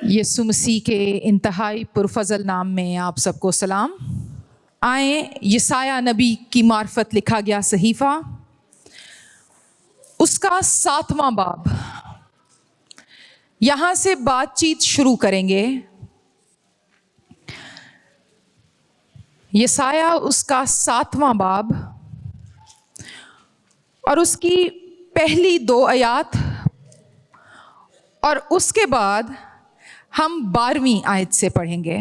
यीशु मसीह के इंतहाई पुरफजल नाम में आप सबको सलाम। आए यसाया नबी की मार्फत लिखा गया सहीफ़ा, उसका 7वां बाब। यहाँ से बातचीत शुरू करेंगे। यसाया उसका 7वां बाब और उसकी पहली 2 आयत और उसके बाद हम 12वीं आयत से पढ़ेंगे।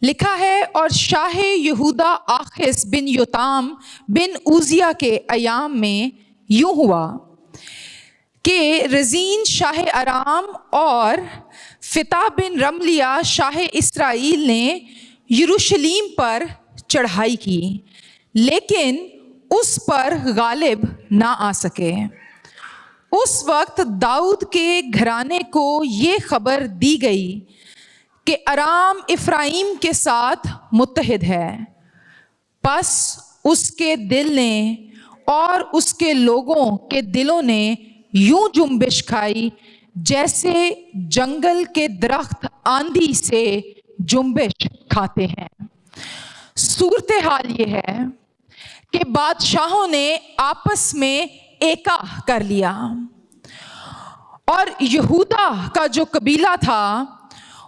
लिखा है, और शाह यहूदा आखिस बिन योताम बिन उजिया के अयाम में यूं हुआ कि रजीन शाह अराम और फिता बिन रमलिया शाह इसराइल ने यरूशलेम पर चढ़ाई की, लेकिन उस पर गालिब ना आ सके। उस वक्त दाऊद के घराने को ये खबर दी गई कि अराम इफ्राइम के साथ मुत्तहिद है। बस उसके दिल ने और उसके लोगों के दिलों ने यूं जुम्बिश खाई जैसे जंगल के दरख्त आंधी से जुम्बिश खाते हैं। सूरत हाल ये है कि बादशाहों ने आपस में एका कर लिया और यहूदा का जो कबीला था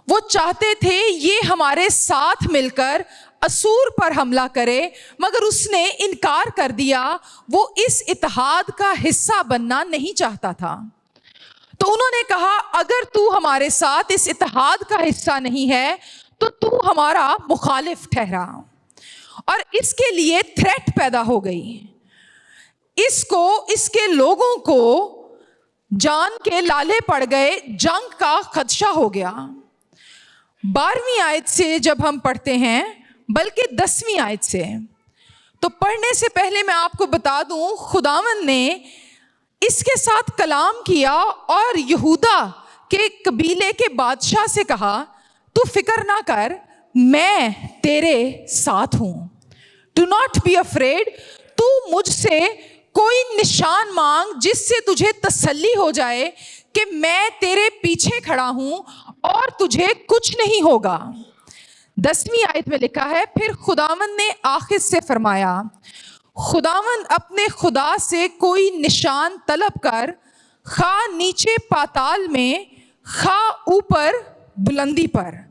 वो चाहते थे ये हमारे साथ मिलकर असूर पर हमला करे, मगर उसने इनकार कर दिया। वो इस इत्तेहाद का हिस्सा बनना नहीं चाहता था। तो उन्होंने कहा, अगर तू हमारे साथ इस इत्तेहाद का हिस्सा नहीं है तो तू हमारा मुखालिफ ठहरा। और इसके लिए थ्रेट पैदा हो गई। इसको, इसके लोगों को जान के लाले पड़ गए, जंग का खदशा हो गया। 12वीं आयत से जब हम पढ़ते हैं, बल्कि 10वीं आयत से, तो पढ़ने से पहले मैं आपको बता दूं, खुदावंद ने इसके साथ कलाम किया और यहूदा के कबीले के बादशाह से कहा, तू फिक्र ना कर, मैं तेरे साथ हूं। Do not be afraid. तू मुझसे कोई निशान मांग जिससे तुझे तसल्ली हो जाए कि मैं तेरे पीछे खड़ा हूं और तुझे कुछ नहीं होगा। 10वीं आयत में लिखा है, फिर खुदावंद ने आखिस से फरमाया, खुदावंद अपने खुदा से कोई निशान तलब कर, खा नीचे पाताल में, खा ऊपर बुलंदी पर।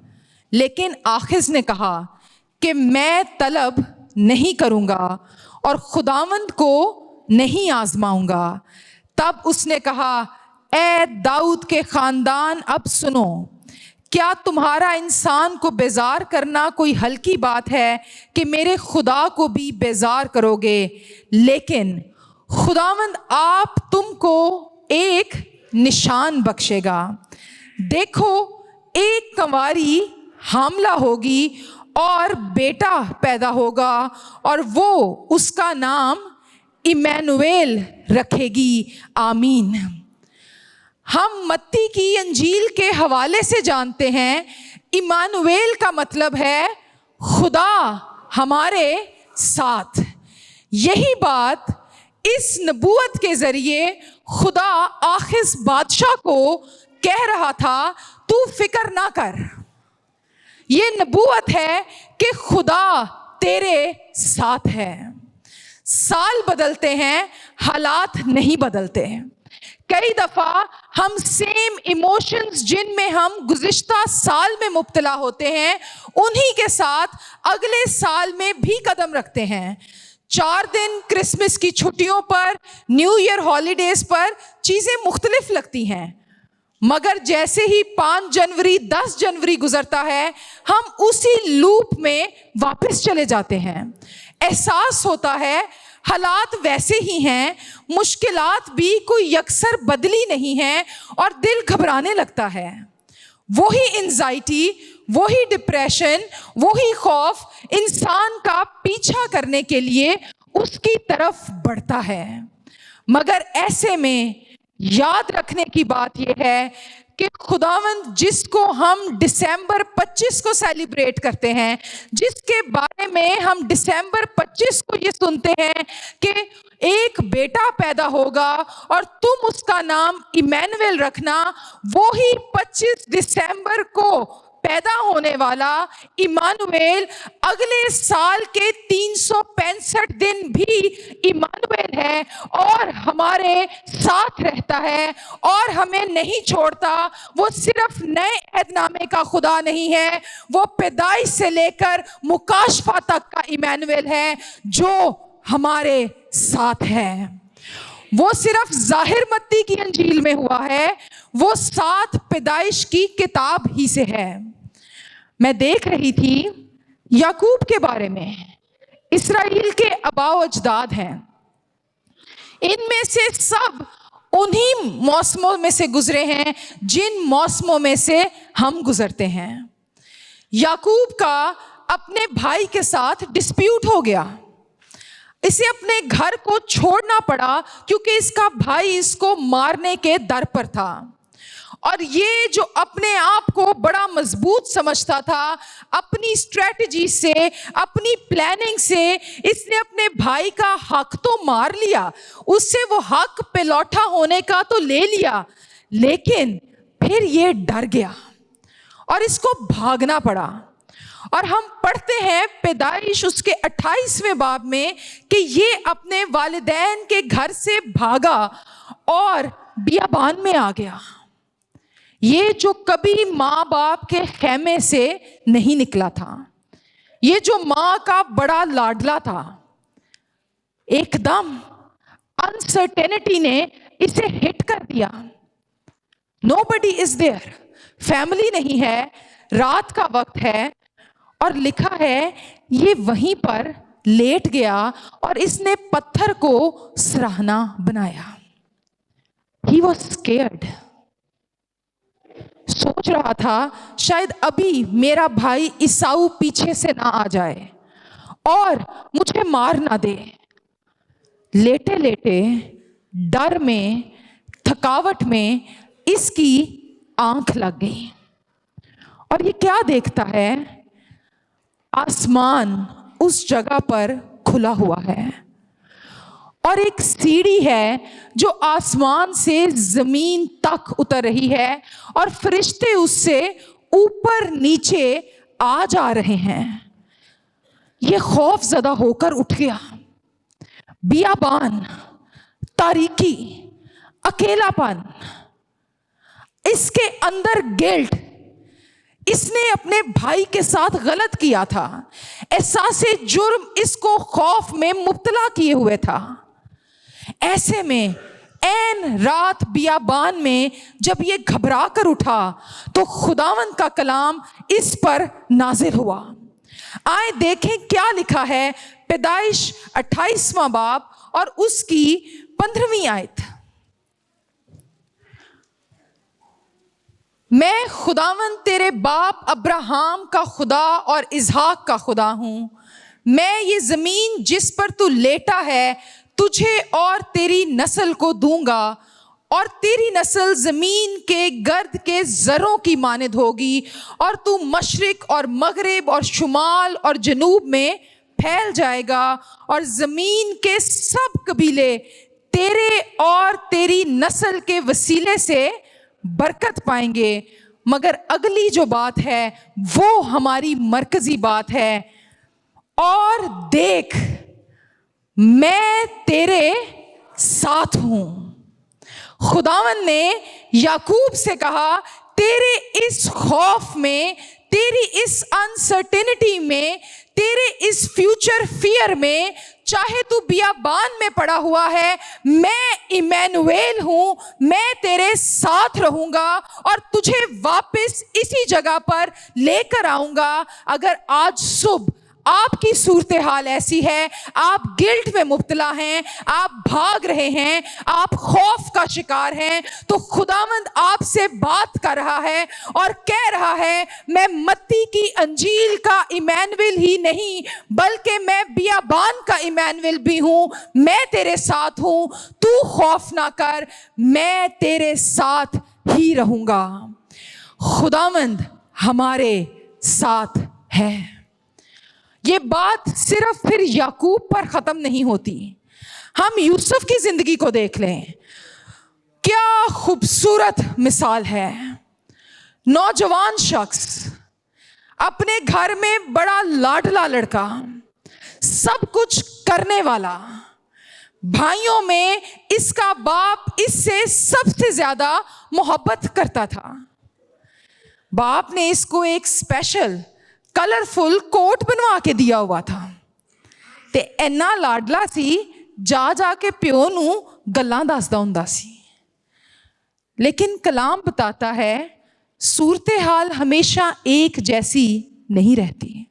लेकिन आखिस ने कहा कि मैं तलब नहीं करूंगा और खुदावंद को नहीं आजमाऊंगा। तब उसने कहा, ए दाऊद के खानदान, अब सुनो, क्या तुम्हारा इंसान को बेजार करना कोई हल्की बात है कि मेरे खुदा को भी बेजार करोगे? लेकिन खुदावंद आप तुमको एक निशान बख्शेगा। देखो, एक कंवारी हामला होगी और बेटा पैदा होगा और वो उसका नाम इमैनुएल रखेगी। आमीन। हम मत्ती की अंजील के हवाले से जानते हैं, इमैनुएल का मतलब है खुदा हमारे साथ। यही बात इस नबूवत के जरिए खुदा आखिस बादशाह को कह रहा था, तू फिक्र ना कर। ये नबूवत है कि खुदा तेरे साथ है। साल बदलते हैं, हालात नहीं बदलते। कई दफा हम सेम इमोशंस जिनमें हम गुज़िश्ता साल में मुब्तला होते हैं, उन्हीं के साथ अगले साल में भी कदम रखते हैं। 4 दिन क्रिसमस की छुट्टियों पर, न्यू ईयर हॉलीडेज पर चीजें मुख्तलिफ लगती हैं, मगर जैसे ही 5 जनवरी 10 जनवरी गुजरता है, हम उसी लूप में वापस चले जाते हैं। एहसास होता है हालात वैसे ही हैं, मुश्किलात भी कोई यकसर बदली नहीं है और दिल घबराने लगता है। वही एंजाइटी, वही डिप्रेशन, वही खौफ इंसान का पीछा करने के लिए उसकी तरफ बढ़ता है। मगर ऐसे में याद रखने की बात यह है کہ خداوند جس کو ہم دسمبر 25 کو سیلیبریٹ کرتے ہیں، جس کے بارے میں ہم دسمبر 25 کو یہ سنتے ہیں کہ ایک بیٹا پیدا ہوگا اور تم اس کا نام ایمینویل رکھنا، وہی 25 دسمبر کو پیدا ہونے والا ایمانویل اگلے سال کے 365 دن بھی ایمانویل ہے اور ہمارے ساتھ رہتا ہے اور ہمیں نہیں چھوڑتا۔ وہ صرف نئے عہد نامے کا خدا نہیں ہے، وہ پیدائش سے لے کر مکاشفہ تک کا ایمانویل ہے جو ہمارے ساتھ ہے۔ وہ صرف ظاہر متی کی انجیل میں ہوا ہے، وہ ساتھ پیدائش کی کتاب ہی سے ہے۔ میں دیکھ رہی تھی یعقوب کے بارے میں، اسرائیل کے آباء و اجداد ہیں، ان میں سے سب انہی موسموں میں سے گزرے ہیں جن موسموں میں سے ہم گزرتے ہیں۔ یعقوب کا اپنے بھائی کے ساتھ ڈسپیوٹ ہو گیا، اسے اپنے گھر کو چھوڑنا پڑا کیونکہ اس کا بھائی اس کو مارنے کے در پر تھا، اور یہ جو اپنے آپ کو بڑا مضبوط سمجھتا تھا، اپنی اسٹریٹجی سے، اپنی پلاننگ سے اس نے اپنے بھائی کا حق تو مار لیا، اس سے وہ حق پہ لوٹا ہونے کا تو لے لیا، لیکن پھر یہ ڈر گیا اور اس کو بھاگنا پڑا۔ اور ہم پڑھتے ہیں پیدائش اس کے 28ویں باب میں کہ یہ اپنے والدین کے گھر سے بھاگا اور بیابان میں آ گیا، یہ جو کبھی ماں باپ کے خیمے سے نہیں نکلا تھا، یہ جو ماں کا بڑا لاڈلا تھا، ایک دم انسرٹینٹی نے اسے ہٹ کر دیا۔ Nobody is there، فیملی نہیں ہے، رات کا وقت ہے، اور لکھا ہے یہ وہیں پر لیٹ گیا اور اس نے پتھر کو سراہنا بنایا۔ He was scared، سوچ رہا تھا شاید ابھی میرا بھائی عیساؤ پیچھے سے نہ آ جائے اور مجھے مار نہ دے۔ لیٹے لیٹے ڈر میں، تھکاوٹ میں اس کی آنکھ لگ گئی، اور یہ کیا دیکھتا ہے؟ آسمان اس جگہ پر کھلا ہوا ہے اور ایک سیڑھی ہے جو آسمان سے زمین تک اتر رہی ہے اور فرشتے اس سے اوپر نیچے آ جا رہے ہیں۔ یہ خوف زدہ ہو کر اٹھ گیا۔ بیابان، تاریکی، اکیلا پن، اس کے اندر گلٹ، اس نے اپنے بھائی کے ساتھ غلط کیا تھا، احساس جرم اس کو خوف میں مبتلا کیے ہوئے تھا۔ ایسے میں عین رات بیابان میں جب یہ گھبرا کر اٹھا تو خداوند کا کلام اس پر نازل ہوا۔ آئے دیکھیں کیا لکھا ہے پیدائش 28واں باب اور اس کی 15ویں آیت۔ میں خداوند تیرے باپ ابراہم کا خدا اور اسحاق کا خدا ہوں، میں یہ زمین جس پر تو لیٹا ہے تجھے اور تیری نسل کو دوں گا، اور تیری نسل زمین کے گرد کے ذروں کی مانند ہوگی، اور تو مشرق اور مغرب اور شمال اور جنوب میں پھیل جائے گا، اور زمین کے سب قبیلے تیرے اور تیری نسل کے وسیلے سے برکت پائیں گے۔ مگر اگلی جو بات ہے وہ ہماری مرکزی بات ہے، اور دیکھ میں تیرے ساتھ ہوں۔ خداوند نے یعقوب سے کہا تیرے اس خوف میں، تیری اس انسرٹینٹی میں، تیرے اس فیوچر فیئر میں، چاہے تو بیابان میں پڑا ہوا ہے، میں ایمانویل ہوں، میں تیرے ساتھ رہوں گا اور تجھے واپس اسی جگہ پر لے کر آؤں گا۔ اگر آج صبح آپ کی صورتحال ایسی ہے، آپ گلٹ میں مبتلا ہیں، آپ بھاگ رہے ہیں، آپ خوف کا شکار ہیں، تو خداوند آپ سے بات کر رہا ہے اور کہہ رہا ہے میں متی کی انجیل کا ایمانویل ہی نہیں بلکہ میں بیابان کا ایمانویل بھی ہوں، میں تیرے ساتھ ہوں، تو خوف نہ کر، میں تیرے ساتھ ہی رہوں گا۔ खुदावंद हमारे साथ है। ये बात सिर्फ फिर याकूब पर खत्म नहीं होती। हम यूसुफ की जिंदगी को देख लें, क्या खूबसूरत मिसाल है। नौजवान शख्स, अपने घर में बड़ा लाडला लड़का, सब कुछ करने वाला, भाइयों में इसका बाप इससे सबसे ज्यादा मोहब्बत करता था। बाप ने इसको एक स्पेशल कलरफुल कोट बनवा के दिया हुआ था ते इन्ना लाडला सी, जा जाके प्यो नूं गल्लां दसदा हुंदा सी। लेकिन कलाम बताता है सूरत हाल हमेशा एक जैसी नहीं रहती।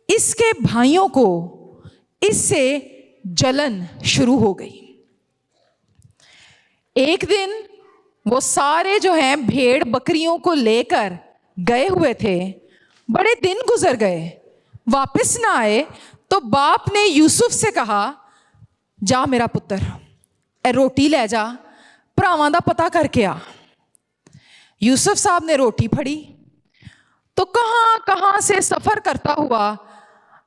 इसके भाइयों को इससे जलन शुरू हो गई। एक दिन वो सारे जो हैं भेड़ बकरियों को लेकर गए हुए थे, बड़े दिन गुजर गए, वापस ना आए, तो बाप ने यूसुफ से कहा, जा मेरा पुत्र, ए रोटी ले जा, भरावां दा पता करके आ। यूसुफ साहब ने रोटी फड़ी तो कहाँ कहाँ से सफ़र करता हुआ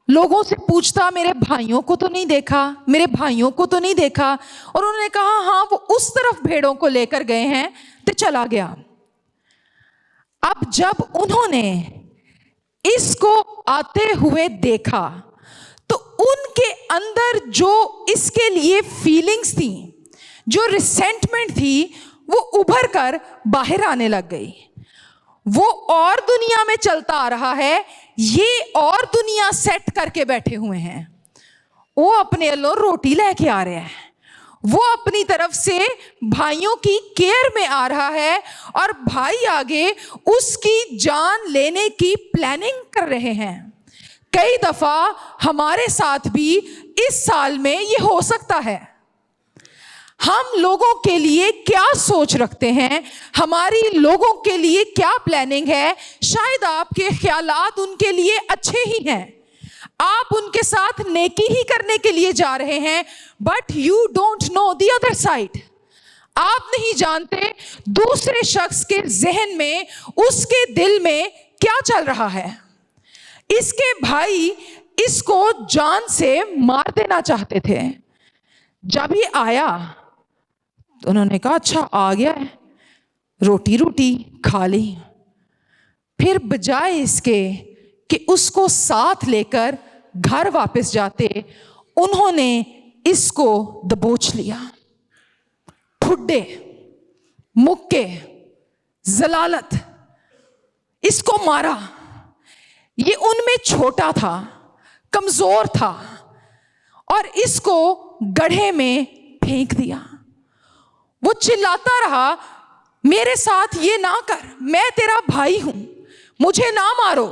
लोगों से पूछता, मेरे भाइयों को तो नहीं देखा, मेरे भाइयों को तो नहीं देखा। और उन्होंने कहा हाँ वो उस तरफ भेड़ों को लेकर गए हैं, तो चला गया। अब जब उन्होंने इसको आते हुए देखा तो उनके अंदर जो इसके लिए फीलिंग्स थी, जो रिसेंटमेंट थी, वो उभर कर बाहर आने लग गई। वो और दुनिया में चलता आ रहा है, ये और दुनिया सेट करके बैठे हुए हैं। वो अपने अल्लो रोटी लेके आ रहे हैं, वो अपनी तरफ से भाइयों की केयर में आ रहा है और भाई आगे उसकी जान लेने की प्लानिंग कर रहे हैं। कई दफा हमारे साथ भी इस साल में ये हो सकता है। हम लोगों के लिए क्या सोच रखते हैं, हमारी लोगों के लिए क्या प्लानिंग है, शायद आपके ख्यालात उनके लिए अच्छे ही हैं, आप उनके साथ नेकी ही करने के लिए जा रहे हैं, but you don't know the other side. आप नहीं जानते दूसरे शख्स के जहन में, उसके दिल में क्या चल रहा है। इसके भाई इसको जान से मार देना चाहते थे। जब ही आया तो उन्होंने कहा अच्छा आ गया है, रोटी रोटी खा ली। फिर बजाय इसके कि उसको साथ लेकर घर वापस जाते, उन्होंने इसको दबोच लिया। ठुड्डे, मुक्के, जलालत, इसको मारा। ये उनमें छोटा था, कमजोर था, और इसको गड्ढे में फेंक दिया। वो चिल्लाता रहा, मेरे साथ ये ना कर, मैं तेरा भाई हूं, मुझे ना मारो।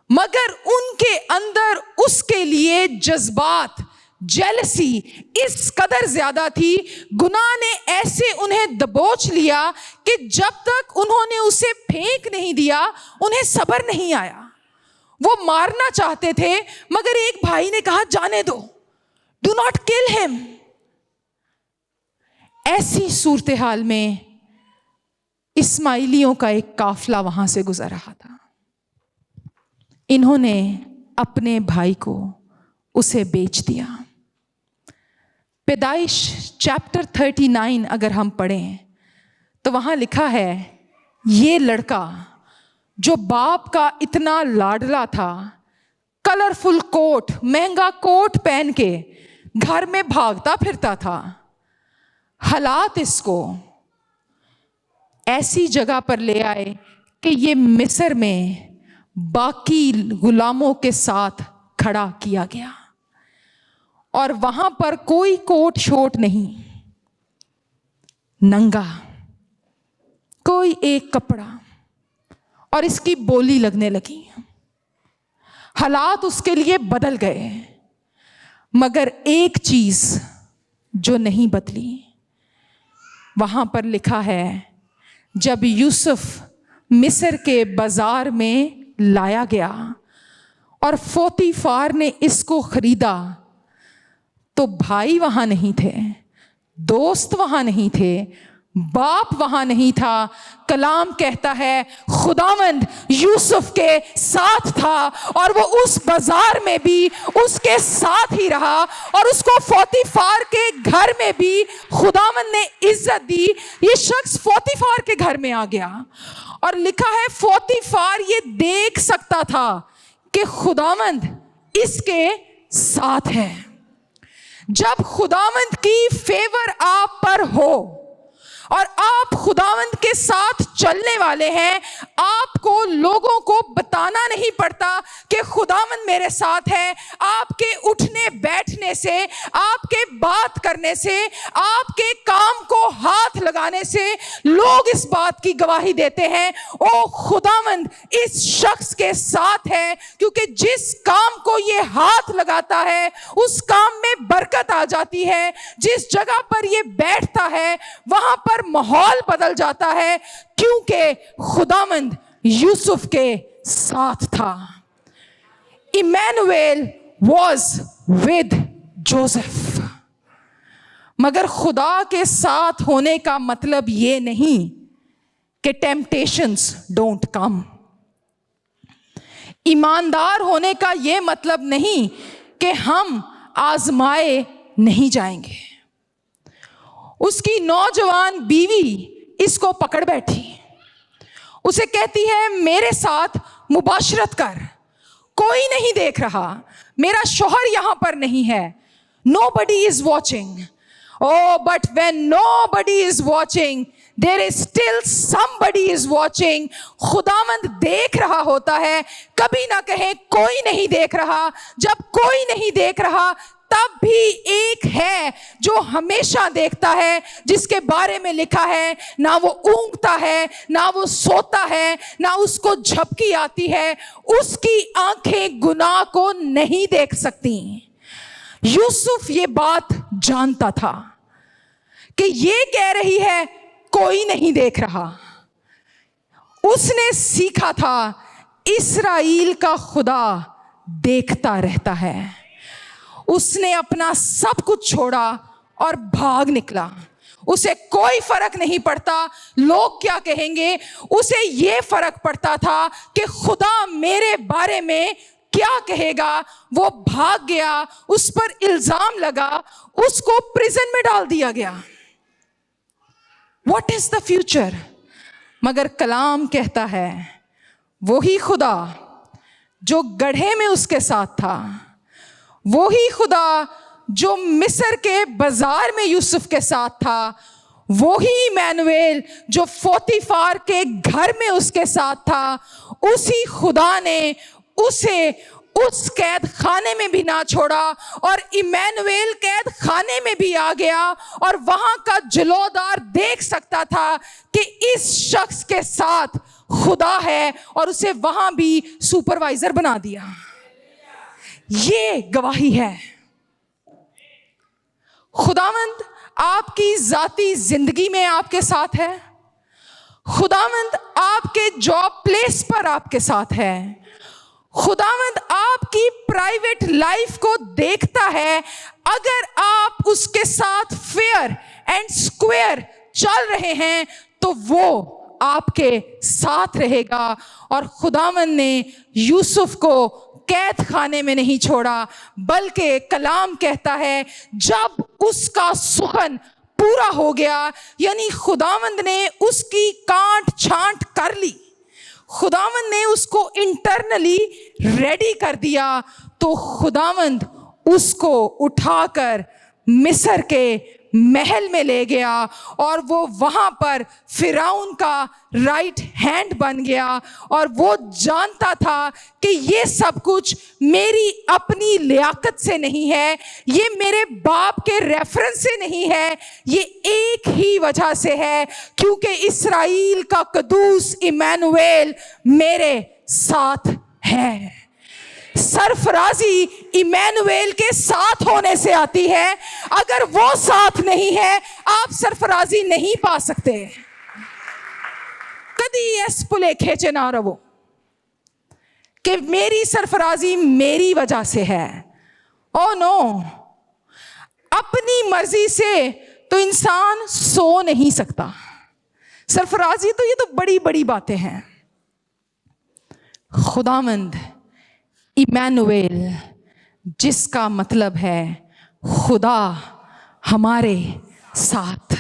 मगर उनके अंदर उसके लिए जज्बात, जेलसी इस कदर ज्यादा थी, गुनाह ने ऐसे उन्हें दबोच लिया कि जब तक उन्होंने उसे फेंक नहीं दिया, उन्हें सब्र नहीं आया। वो मारना चाहते थे, मगर एक भाई ने कहा जाने दो, डू नॉट किल हिम। ऐसी सूरत हाल में इस्माइलियों का एक काफिला वहां से गुजर रहा था। इन्होंने अपने भाई को उसे बेच दिया। पैदाइश चैप्टर 39 अगर हम पढ़ें तो वहां लिखा है, ये लड़का जो बाप का इतना लाडला था, कलरफुल कोट, महंगा कोट पहन के घर में भागता फिरता था, हालात इसको ऐसी जगह पर ले आए कि ये मिस्र में बाकी गुलामों के साथ खड़ा किया गया। और वहां पर कोई कोट शोट नहीं, नंगा, कोई एक कपड़ा, और इसकी बोली लगने लगी। हालात उसके लिए बदल गए, मगर एक चीज जो नहीं बदली, वहां पर लिखा है, जब यूसुफ मिस्र के बाजार में लाया गया और पोतीफार ने इसको खरीदा, तो भाई वहां नहीं थे, दोस्त वहां नहीं थे, باپ وہاں نہیں تھا. کلام کہتا ہے خداوند یوسف کے ساتھ تھا اور وہ اس بازار میں بھی اس کے ساتھ ہی رہا, اور اس کو پوتیفار کے گھر میں بھی خداوند نے عزت دی. یہ شخص پوتیفار کے گھر میں آ گیا اور لکھا ہے پوتیفار یہ دیکھ سکتا تھا کہ خداوند اس کے ساتھ ہے. جب خداوند کی فیور آپ پر ہو اور آپ خداوند کے ساتھ چلنے والے ہیں, آپ کو لوگوں کو بتانا نہیں پڑتا کہ خداوند میرے ساتھ ہے. آپ کے اٹھنے بیٹھنے سے, آپ کے بات کرنے سے, آپ کے کام کو ہاتھ لگانے سے لوگ اس بات کی گواہی دیتے ہیں او خداوند اس شخص کے ساتھ ہے, کیونکہ جس کام کو یہ ہاتھ لگاتا ہے اس کام میں برکت آ جاتی ہے. جس جگہ پر یہ بیٹھتا ہے وہاں پر ماحول بدل جاتا ہے, کیونکہ خداوند یوسف کے ساتھ تھا. Emmanuel was with Joseph. مگر خدا کے ساتھ ہونے کا مطلب یہ نہیں کہ ٹیمپٹیشنز ڈونٹ کم. ایماندار ہونے کا یہ مطلب نہیں کہ ہم آزمائے نہیں جائیں گے. اس کی نوجوان بیوی اس کو پکڑ بیٹھی, اسے کہتی ہے میرے ساتھ مباشرت کر, کوئی نہیں دیکھ رہا, میرا شوہر یہاں پر نہیں ہے. Nobody is watching. Oh, but when nobody is watching, there is still somebody is watching. خداوند دیکھ رہا ہوتا ہے. کبھی نہ کہیں کوئی نہیں دیکھ رہا. جب کوئی نہیں دیکھ رہا تب بھی ایک ہے جو ہمیشہ دیکھتا ہے, جس کے بارے میں لکھا ہے نہ وہ اونگتا ہے نہ وہ سوتا ہے نہ اس کو جھپکی آتی ہے, اس کی آنکھیں گناہ کو نہیں دیکھ سکتی. یوسف یہ بات جانتا تھا کہ یہ کہہ رہی ہے کوئی نہیں دیکھ رہا. اس نے سیکھا تھا اسرائیل کا خدا دیکھتا رہتا ہے. اس نے اپنا سب کچھ چھوڑا اور بھاگ نکلا. اسے کوئی فرق نہیں پڑتا لوگ کیا کہیں گے, اسے یہ فرق پڑتا تھا کہ خدا میرے بارے میں کیا کہے گا. وہ بھاگ گیا, اس پر الزام لگا, اس کو پریزن میں ڈال دیا گیا. What is the future? مگر کلام کہتا ہے وہی خدا جو گڑھے میں اس کے ساتھ تھا, وہی خدا جو مصر کے بازار میں یوسف کے ساتھ تھا, وہی ایمانویل جو پوتیفار کے گھر میں اس کے ساتھ تھا, اسی خدا نے اسے اس قید خانے میں بھی نہ چھوڑا اور ایمانویل قید خانے میں بھی آ گیا, اور وہاں کا جلودار دیکھ سکتا تھا کہ اس شخص کے ساتھ خدا ہے, اور اسے وہاں بھی سپروائزر بنا دیا. یہ گواہی ہے. خداوند آپ کی ذاتی زندگی میں آپ کے ساتھ ہے. خداوند آپ کے جاب پلیس پر آپ کے ساتھ ہے. خداوند آپ کی پرائیویٹ لائف کو دیکھتا ہے. اگر آپ اس کے ساتھ فیئر اینڈ اسکوئر چل رہے ہیں تو وہ آپ کے ساتھ رہے گا. اور خداوند نے یوسف کو قید خانے میں نہیں چھوڑا, بلکہ کلام کہتا ہے جب اس کا سخن پورا ہو گیا, یعنی خداوند نے اس کی کانٹ چھانٹ کر لی, خداوند نے اس کو انٹرنلی ریڈی کر دیا, تو خداوند اس کو اٹھا کر مصر کے محل میں لے گیا, اور وہ وہاں پر فرعون کا رائٹ ہینڈ بن گیا. اور وہ جانتا تھا کہ یہ سب کچھ میری اپنی لیاقت سے نہیں ہے, یہ میرے باپ کے ریفرنس سے نہیں ہے, یہ ایک ہی وجہ سے ہے, کیونکہ اسرائیل کا قدوس ایمانویل میرے ساتھ ہے. سرفرازی ایمانویل کے ساتھ ہونے سے آتی ہے. اگر وہ ساتھ نہیں ہے آپ سرفرازی نہیں پا سکتے. کدی اس پلے کھینچے نہ رہو کہ میری سرفرازی میری وجہ سے ہے. او نو, اپنی مرضی سے تو انسان سو نہیں سکتا. सरफराजी तो ये तो बड़ी बड़ी बातें हैं। खुदावंद इमैनुएल, जिसका मतलब है खुदा हमारे साथ।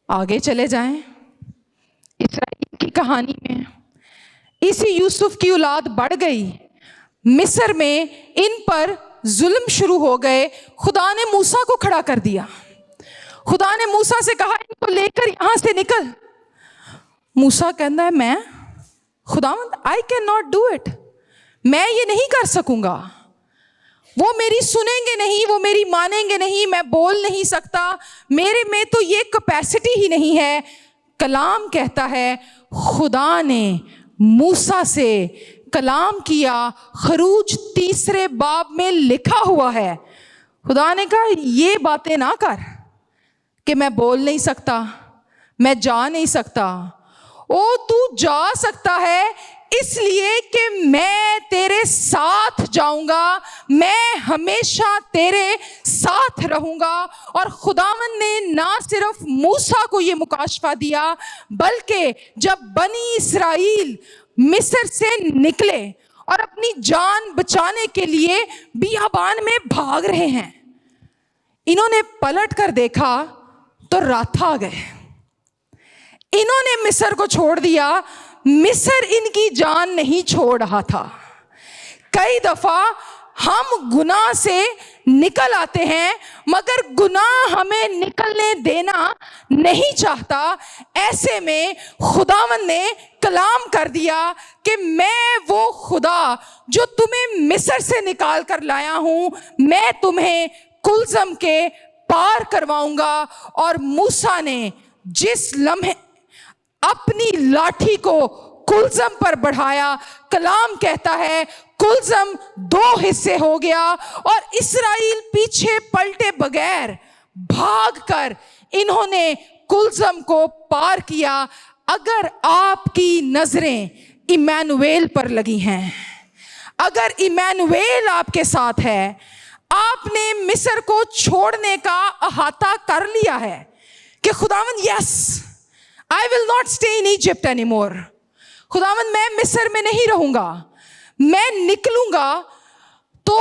आगे चले जाएं इस्राएल की कहानी में, इसी यूसुफ की औलाद बढ़ गई, मिस्र में इन पर जुल्म शुरू हो गए। खुदा ने मूसा को खड़ा कर दिया। खुदा ने मूसा से कहा इनको लेकर यहां से निकल। मूसा कहता है मैं खुदावंद I can not do it, मैं ये नहीं कर सकूंगा। वो मेरी सुनेंगे नहीं, वो मेरी मानेंगे नहीं, मैं बोल नहीं सकता, मेरे में तो ये कैपेसिटी ही नहीं है। कलाम कहता है खुदा ने मूसा से कलाम किया, खरूज 3 बाब में लिखा हुआ है। खुदा ने कहा ये बातें ना कर कि मैं बोल नहीं सकता, मैं जा नहीं सकता। ओ तू जा सकता है इसलिए कि मैं तेरे साथ जाऊंगा, मैं हमेशा तेरे साथ रहूंगा। और खुदावन ने ना सिर्फ मूसा को ये मुकाशफा दिया, बल्कि जब बनी इस्राइल मिस्र से निकले और अपनी जान बचाने के लिए बियाबान में भाग रहे हैं, इन्होंने पलट कर देखा तो रात आ गए। इन्होंने मिस्र को छोड़ दिया, मिस्र इनकी जान नहीं छोड़ रहा था। कई दफा हम गुनाह से निकल आते हैं मगर गुनाह हमें निकलने देना नहीं चाहता। ऐसे में खुदावन ने कलाम कर दिया कि मैं वो खुदा जो तुम्हें मिस्र से निकाल कर लाया हूं, मैं तुम्हें कुलज़म के पार करवाऊंगा। और मूसा ने जिस लम्हे अपनी लाठी को कुलज़म पर बढ़ाया, कलाम कहता है कुलज़म 2 हिस्से हो गया और इस्राएल पीछे पलटे बगैर भागकर इन्होंने कुलज़म को पार किया। अगर आपकी नजरें इमैनुएल पर लगी हैं, अगर इमैनुएल आपके साथ है, आपने मिस्र को छोड़ने का अहाता कर लिया है कि खुदावन yes I will not stay in Egypt any more, खुदावन मैं मिस्र में नहीं रहूंगा, मैं निकलूंगा, तो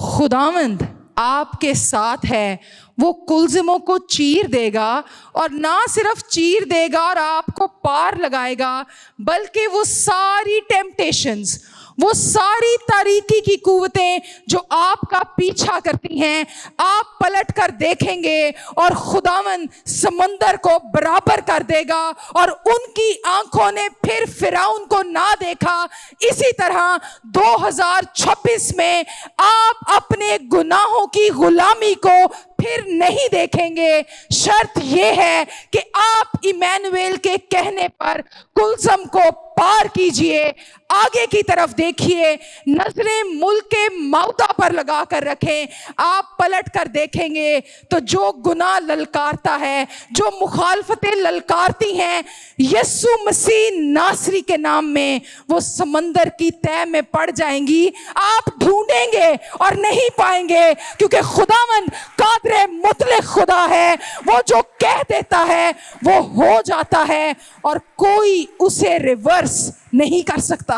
खुदावंद आपके साथ है। वो कुलज़मों को चीर देगा और ना सिर्फ चीर देगा और आपको पार लगाएगा, बल्कि वो सारी टेम्पटेशंस, वो सारी तारीकी की कुव्वतें जो आपका पीछा करती हैं, आप पलट कर देखेंगे और खुदावन समंदर को बराबर कर देगा और उनकी आंखों ने फिर फिरौन को ना देखा। इसी तरह 2026 में आप अपने गुनाहों की गुलामी को फिर नहीं देखेंगे। शर्त यह है कि आप इमैनुएल के कहने पर कुलज़म को पार कीजिए, आगे की तरफ देखिए, नजरें मुल्क के मौदा पर लगा कर रखें। आप पलट कर देखेंगे तो जो गुनाह ललकारता है, जो मुखालफतें ललकारती हैं, यीशु मसीह नासरी के नाम में वो समंदर की तह में पड़ जाएंगी। आप ढूंढेंगे और नहीं पाएंगे, क्योंकि खुदावन कादरे मुतलक खुदा है। वो जो कह देता है वो हो जाता है और कोई उसे रिवर्स नहीं कर सकता।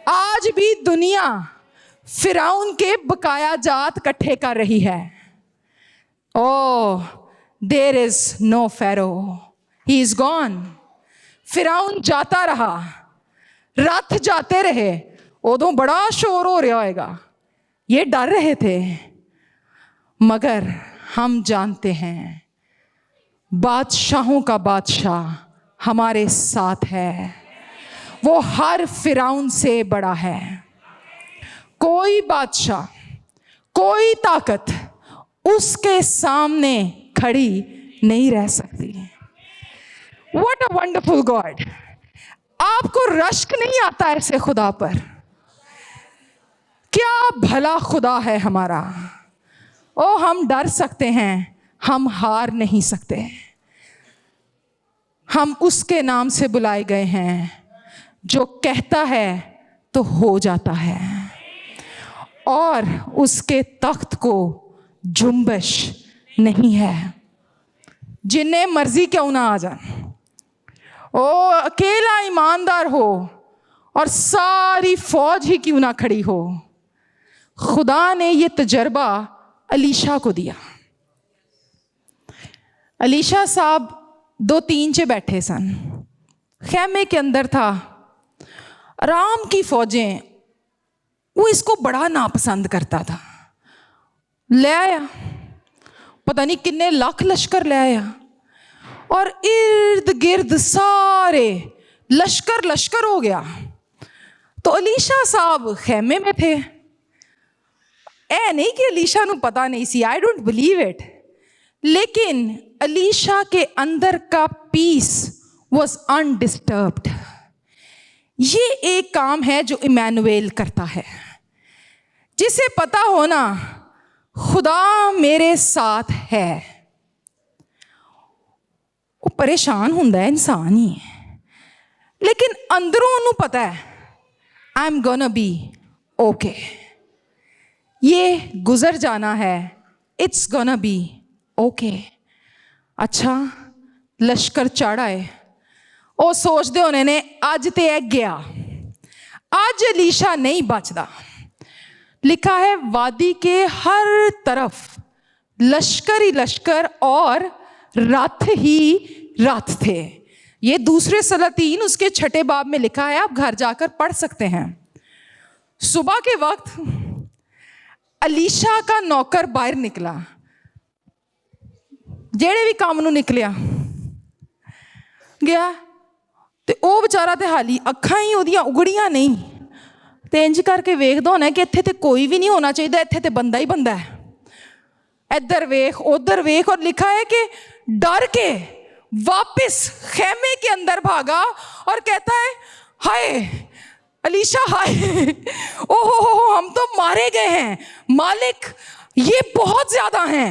आज भी दुनिया फिरौन के बकाया जात इकट्ठे कर रही है। Oh there is no Pharaoh, he is gone. फिरौन जाता रहा, रथ जाते रहे, उदों बड़ा शोर हो रहा होगा, ये डर रहे थे। मगर हम जानते हैं बादशाहों का बादशाह हमारे साथ है, वो हर फिरौन से बड़ा है। कोई बादशाह, कोई ताकत उसके सामने खड़ी नहीं रह सकती। What a wonderful God! आपको रश्क नहीं आता ऐसे खुदा पर? क्या भला खुदा है हमारा। ओ हम डर सकते हैं, हम हार नहीं सकते। हम उसके नाम से बुलाए गए हैं जो कहता है तो हो जाता है और उसके तख्त को जुम्बश नहीं है। जिन्हें मर्जी क्यों ना आ जाए, वो अकेला ईमानदार हो और सारी फौज ही क्यों ना खड़ी हो, खुदा ने ये तजर्बा अलीशा को दिया। अलीशा साहब 2-3 च बैठे सन, खैमे के अंदर था, आराम की फौजें, वो इसको बड़ा नापसंद करता था। ले आया, पता नहीं कितने लाख लश्कर ले आया, और इर्द गिर्द सारे लश्कर लश्कर हो गया। तो अलीशा साहब खैमे में थे। ऐ नहीं कि अलीशा नू पता नहीं सी, आई डोंट बिलीव इट, लेकिन अलीशा के अंदर का पीस वॉज अनडिस्टर्ब्ड। ये एक काम है जो इमैनुएल करता है, जिसे पता होना खुदा मेरे साथ है। वो परेशान हुंदा है, इंसान ही है, लेकिन अंदरों उन्हें पता है I am gonna be okay, ये गुजर जाना है, इट्स गोना बी ओके। अच्छा, लश्कर चढ़ आए, वो सोचते होने ने अज ते है गया, अज अलीशा नहीं बचदा। लिखा है वादी के हर तरफ लश्कर ही लश्कर और रथ ही रथ थे। ये दूसरे सलातीन उसके 6 बाब में लिखा है, आप घर जाकर पढ़ सकते हैं। सुबह के वक्त अलीशा का नौकर बाहर निकला, जेड़े भी काम नू निकलिया गया, ते ओ बेचारा ते हाली अखां ही ओदियां उगड़ियां नहीं, ते इंज करके वेखदा होना कि इत्थे ते कोई भी नहीं होना चाहिए, इत्थे ते बंदा ही बंदा है। इधर वेख उधर वेख, और लिखा है कि डर के वापस खेमे के अंदर भागा और कहता है हाय अलीशा, हाय ओहो हम तो मारे गए हैं मालिक, ये बहुत ज्यादा हैं।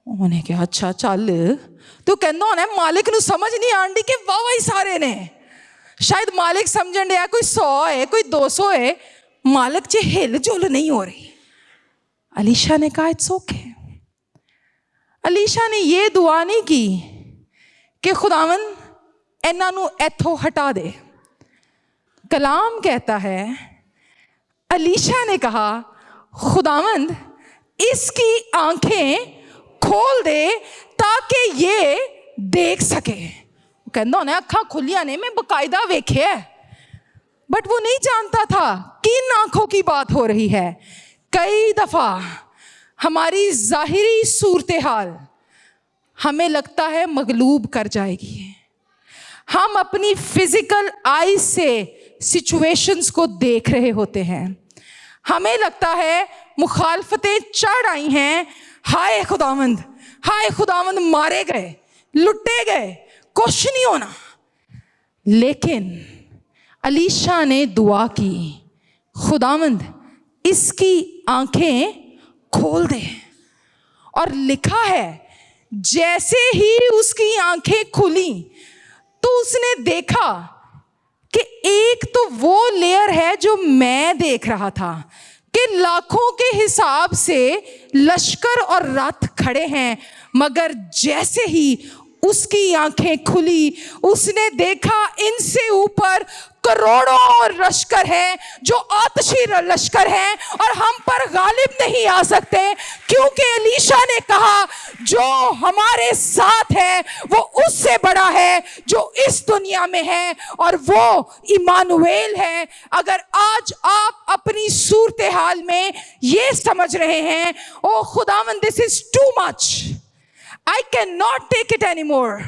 उन्हें कहा अच्छा चल, तो कहना होना मालिक नू समझ नहीं आंदी कि वाह ही सारे ने, शायद मालिक समझन दिया कोई 100 है कोई 200 है, मालिक च हिल जुल नहीं हो रही। अलीशा ने कहा इट्स ओके। अलीशा ने ये दुआ नहीं की कि खुदावन इन्हां नू इथों हटा दे। कलाम कहता है अलीशा ने कहा खुदावंद इसकी आंखें खोल दे ताकि ये देख सके। कहना होना अखा खुलिया ने, मैं बकायदा वेखे है, बट वो नहीं जानता था किन आंखों की बात हो रही है। कई दफा हमारी जाहिरी सूरत हाल हमें लगता है मगलूब कर जाएगी, हम अपनी फिजिकल आई से सिचुएशंस को देख रहे होते हैं, हमें लगता है मुखालफतें चढ़ आई हैं, हाय खुदावंद मारे गए लुटे गए कुछ नहीं होना। लेकिन अलीशा ने दुआ की खुदावंद इसकी आंखें खोल दे, और लिखा है जैसे ही उसकी आंखें खुली तो उसने देखा कि एक तो वो लेयर है जो मैं देख रहा था कि लाखों के हिसाब से लश्कर और रथ खड़े हैं, मगर जैसे ही उसकी आंखें खुली उसने देखा इनसे ऊपर करोड़ों लश्कर हैं जो आतशी लश्कर हैं और हम पर गालिब नहीं आ सकते, क्योंकि अलीशा ने कहा जो हमारे साथ है वो उससे बड़ा है जो इस दुनिया में है, और वो इमानुएल है। अगर आज आप अपनी सूरत हाल में ये समझ रहे हैं ओ खुदावंद this is too much, I cannot take it anymore,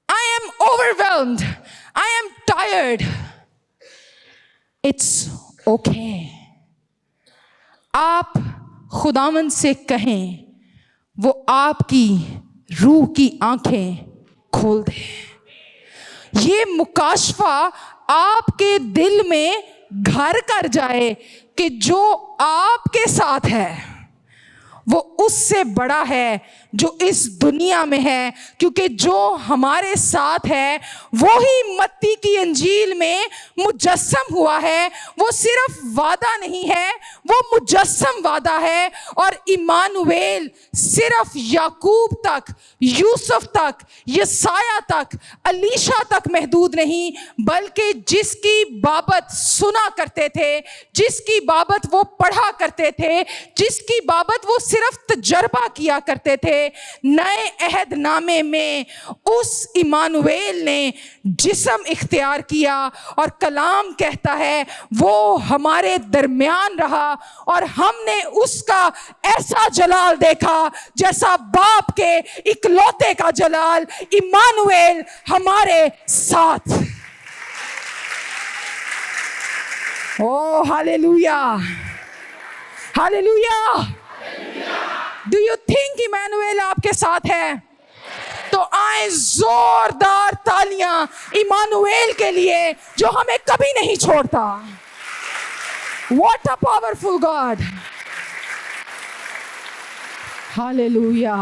I am overwhelmed, I am tired, it's okay, आप खुदावंद से कहें वो आपकी रूह की आंखें खोल दे। ये मुकाशफा आपके दिल में घर कर जाए कि जो आपके साथ है وہ اس سے بڑا ہے جو اس دنیا میں ہے، کیونکہ جو ہمارے ساتھ ہے وہی متی کی انجیل میں مجسم ہوا ہے۔ وہ صرف وعدہ نہیں ہے، وہ مجسم وعدہ ہے۔ اور ایمانویل صرف یعقوب تک، یوسف تک، یسایہ تک، الیشا تک محدود نہیں، بلکہ جس کی بابت سنا کرتے تھے، جس کی بابت وہ پڑھا کرتے تھے، جس کی بابت وہ صرف تجربہ کیا کرتے تھے، نئے عہد نامے میں اس ایمانویل نے جسم اختیار کیا، اور کلام کہتا ہے وہ ہمارے درمیان رہا، اور ہم نے اس کا ایسا جلال دیکھا جیسا باپ کے اکلوتے کا جلال۔ ایمانویل ہمارے ساتھ۔ Oh hallelujah, hallelujah. Do you think Emmanuel آپ کے ساتھ ہے؟ تو آئیں زوردار تالیاں ایمانویل کے لیے جو ہمیں کبھی نہیں چھوڑتا۔ What a powerful God! Hallelujah.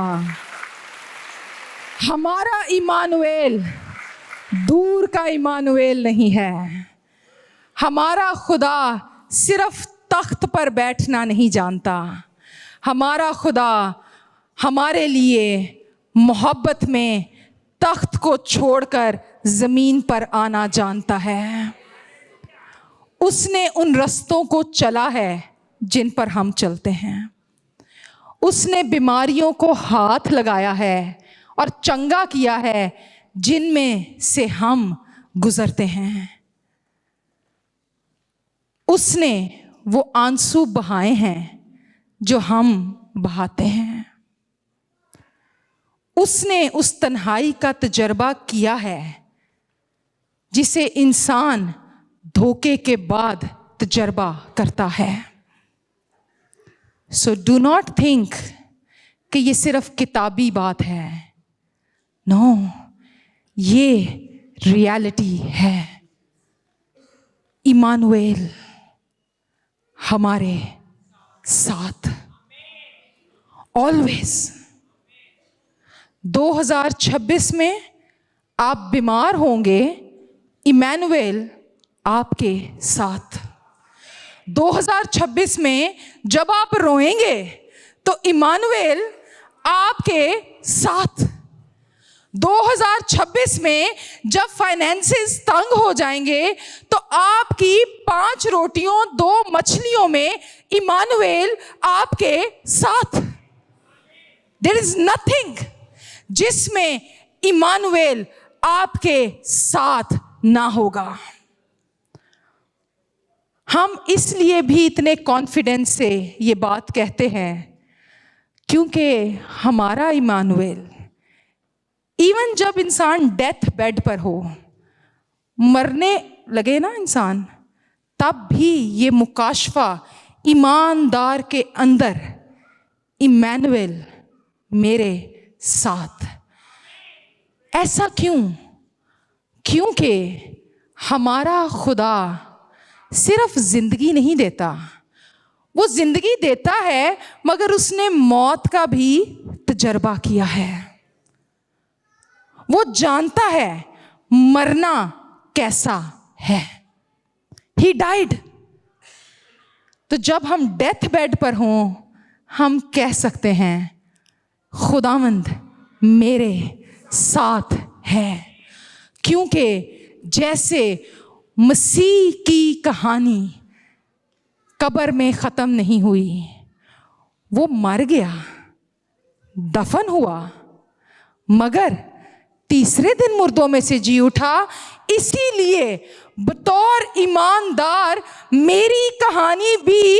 ہمارا ایمانویل دور کا ایمانویل نہیں ہے۔ ہمارا خدا صرف تخت پر بیٹھنا نہیں جانتا، ہمارا خدا ہمارے لیے محبت میں تخت کو چھوڑ کر زمین پر آنا جانتا ہے۔ اس نے ان رستوں کو چلا ہے جن پر ہم چلتے ہیں۔ اس نے بیماریوں کو ہاتھ لگایا ہے اور چنگا کیا ہے جن میں سے ہم گزرتے ہیں۔ اس نے وہ آنسو بہائے ہیں جو ہم بہاتے ہیں۔ اس نے اس تنہائی کا تجربہ کیا ہے جسے انسان دھوکے کے بعد تجربہ کرتا ہے۔ So do not think کہ یہ صرف کتابی بات ہے۔ No، یہ ریالٹی ہے۔ ایمانویل ہمارے ساتھ always۔ 2026 میں آپ بیمار ہوں گے، ایمانویل آپ کے ساتھ۔ 2026 میں جب آپ روئیں گے تو ایمانویل آپ کے ساتھ۔ 2026 میں جب فائنینسز تنگ ہو جائیں گے تو آپ کی 5 روٹیوں 2 مچھلیوں میں ایمانویل آپ کے ساتھ۔ There is nothing جس میں ایمانویل آپ کے ساتھ نہ ہوگا۔ ہم اس لیے بھی اتنے کانفیڈنس سے یہ بات کہتے ہیں کیونکہ ہمارا ایمانویل ایون جب انسان ڈیتھ بیڈ پر ہو، مرنے لگے نا انسان، تب بھی یہ مکاشفہ ایماندار کے اندر ایمانویل میرے ساتھ۔ ایسا کیوں؟ کیونکہ ہمارا خدا صرف زندگی نہیں دیتا، وہ زندگی دیتا ہے مگر اس نے موت کا بھی تجربہ کیا ہے۔ وہ جانتا ہے مرنا کیسا ہے۔ He died۔ تو جب ہم ڈیتھ بیڈ پر ہوں ہم کہہ سکتے ہیں خداوند میرے ساتھ ہے، کیونکہ جیسے مسیح کی کہانی قبر میں ختم نہیں ہوئی، وہ مر گیا، دفن ہوا، مگر تیسرے دن مردوں میں سے جی اٹھا۔ اسی لیے بطور ایماندار میری کہانی بھی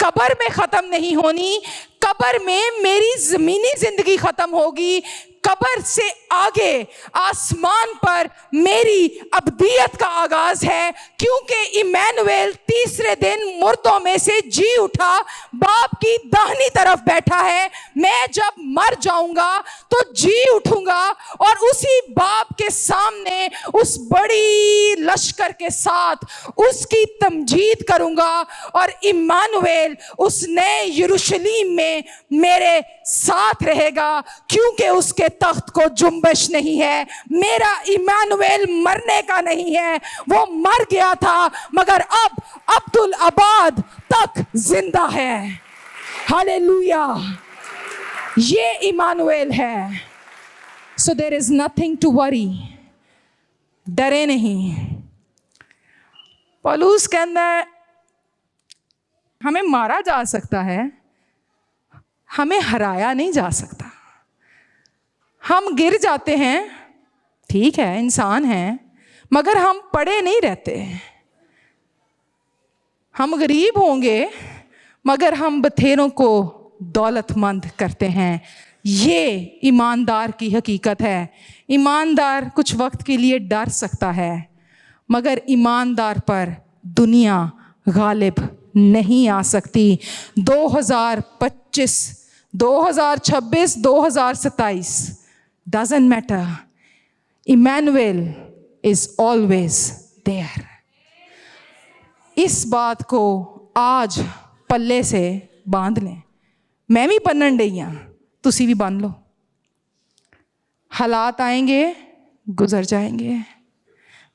قبر میں ختم نہیں ہونی، قبر میں میری زمینی زندگی ختم ہوگی، कब्र से आगे आसमान पर मेरी अब्दियत का आगाज है, क्योंकि इमैनुएल तीसरे दिन मुर्दों में से जी उठा, बाप की दाहिनी तरफ बैठा है। मैं जब मर जाऊंगा तो जी उठूंगा और उसी बाप के सामने उस बड़ी लश्कर के साथ उसकी तमजीद करूंगा, और इम्मानुएल उस नए यरूशलेम में मेरे साथ रहेगा, क्योंकि उसके तख्त को जुम्बश नहीं है। मेरा इम्मानुएल मरने का नहीं है, वो मर गया था मगर अब अब्दुल आबाद तक जिंदा है। हालेलुया, ये इम्मानुएल है। So there is nothing to worry, डरे नहीं। पौलुस कहता है हमें मारा जा सकता है, हमें हराया नहीं जा सकता। हम गिर जाते हैं, ठीक है, इंसान हैं, मगर हम पड़े नहीं रहते। हम गरीब होंगे मगर हम बथेरों को दौलतमंद करते हैं। ये ईमानदार की हकीकत है। ईमानदार कुछ वक्त के लिए डर सकता है, मगर ईमानदार पर दुनिया गालिब नहीं आ सकती। 2025, 2026, 2027 doesn't matter. Emmanuel is always there. इस बात को आज पल्ले से बांध लें। मैं भी बन्नण डई हां, तुसी भी बांध लो। हालात आएंगे, गुजर जाएंगे।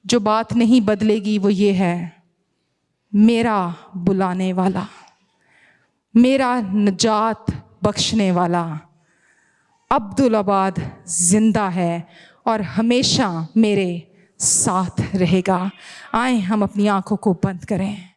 जो बात नहीं बदलेगी वो ये है, मेरा बुलाने वाला, मेरा निजात बख्शने वाला अब्दुल आबाद जिंदा है और हमेशा मेरे साथ रहेगा। आए हम अपनी आंखों को बंद करें।